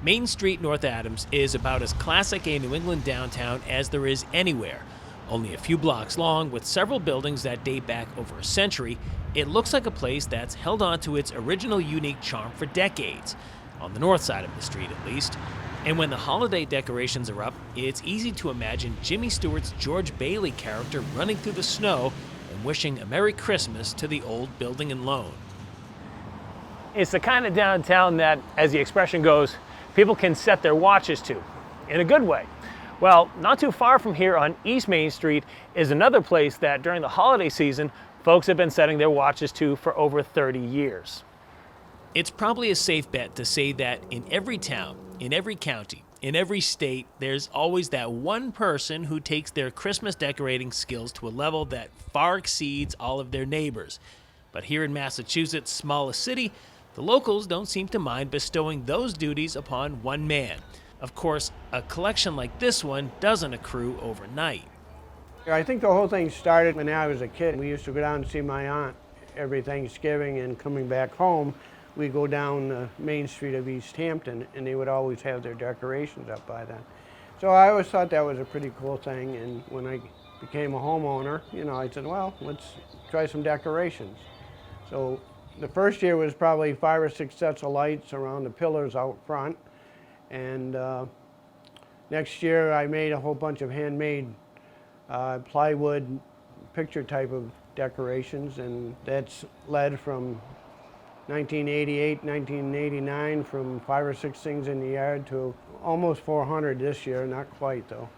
Main Street, North Adams is about as classic a New England downtown as there is anywhere. Only a few blocks long, with several buildings that date back over a century, it looks like a place that's held on to its original unique charm for decades, on the north side of the street at least. And when the holiday decorations are up, it's easy to imagine Jimmy Stewart's George Bailey character running through the snow and wishing a Merry Christmas to the old building and loan. It's the kind of downtown that, as the expression goes, people can set their watches to, in a good way. Well, not too far from here on East Main Street is another place that during the holiday season, folks have been setting their watches to for over 30 years. It's probably a safe bet to say that in every town, in every county, in every state, there's always that one person who takes their Christmas decorating skills to a level that far exceeds all of their neighbors. But here in Massachusetts' smallest city, the locals don't seem to mind bestowing those duties upon one man. Of course, a collection like this one doesn't accrue overnight. I think the whole thing started when I was a kid. We used to go down and see my aunt every Thanksgiving, and coming back home, we'd go down Main Street of East Hampton, and they would always have their decorations up by then. So I always thought that was a pretty cool thing, and when I became a homeowner, I said, well, let's try some decorations. So the first year was probably 5 or 6 sets of lights around the pillars out front. And next year I made a whole bunch of handmade plywood picture type of decorations, and that's led from 1988, 1989, from 5 or 6 things in the yard to almost 400 this year, not quite though.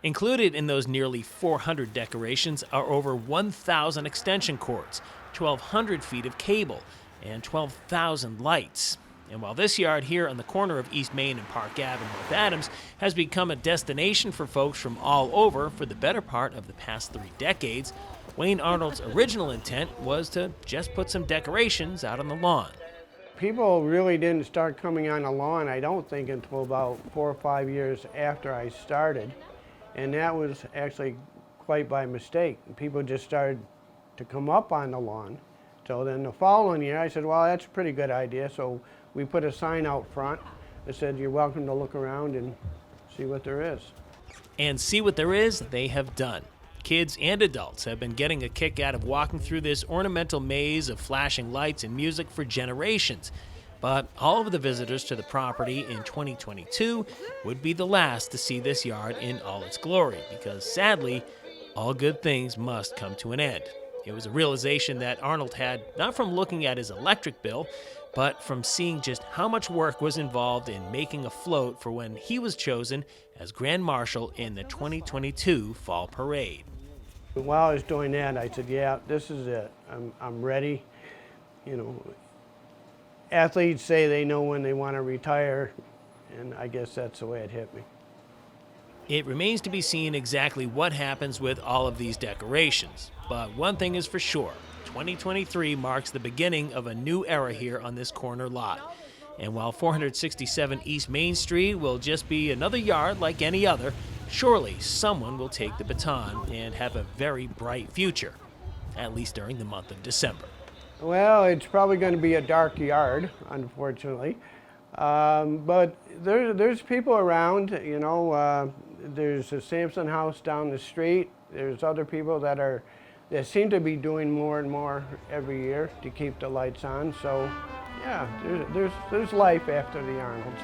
Included in those nearly 400 decorations are over 1,000 extension cords, 1,200 feet of cable, and 12,000 lights. And while this yard here on the corner of East Main and Park Ave in North Adams has become a destination for folks from all over for the better part of the past 3 decades, Wayne Arnold's original intent was to just put some decorations out on the lawn. People really didn't start coming on the lawn, I don't think, until about 4 or 5 years after I started. And that was actually quite by mistake. People just started to come up on the lawn. So then the following year I said, well, that's a pretty good idea. So we put a sign out front that said, you're welcome to look around and see what there is. And see what there is, they have done. Kids and adults have been getting a kick out of walking through this ornamental maze of flashing lights and music for generations. But all of the visitors to the property in 2022 would be the last to see this yard in all its glory, because sadly, all good things must come to an end. It was a realization that Arnold had not from looking at his electric bill, but from seeing just how much work was involved in making a float for when he was chosen as Grand Marshal in the 2022 Fall Parade. While I was doing that, I said, yeah, this is it. I'm ready. Athletes say they know when they want to retire, and I guess that's the way it hit me. It remains to be seen exactly what happens with all of these decorations, but one thing is for sure, 2023 marks the beginning of a new era here on this corner lot. And while 467 East Main Street will just be another yard like any other, surely someone will take the baton and have a very bright future, at least during the month of December. Well, it's probably going to be a dark yard, unfortunately. But there's people around, there's a Sampson house down the street. There's other people that seem to be doing more and more every year to keep the lights on. So, yeah, there's life after the Arnolds.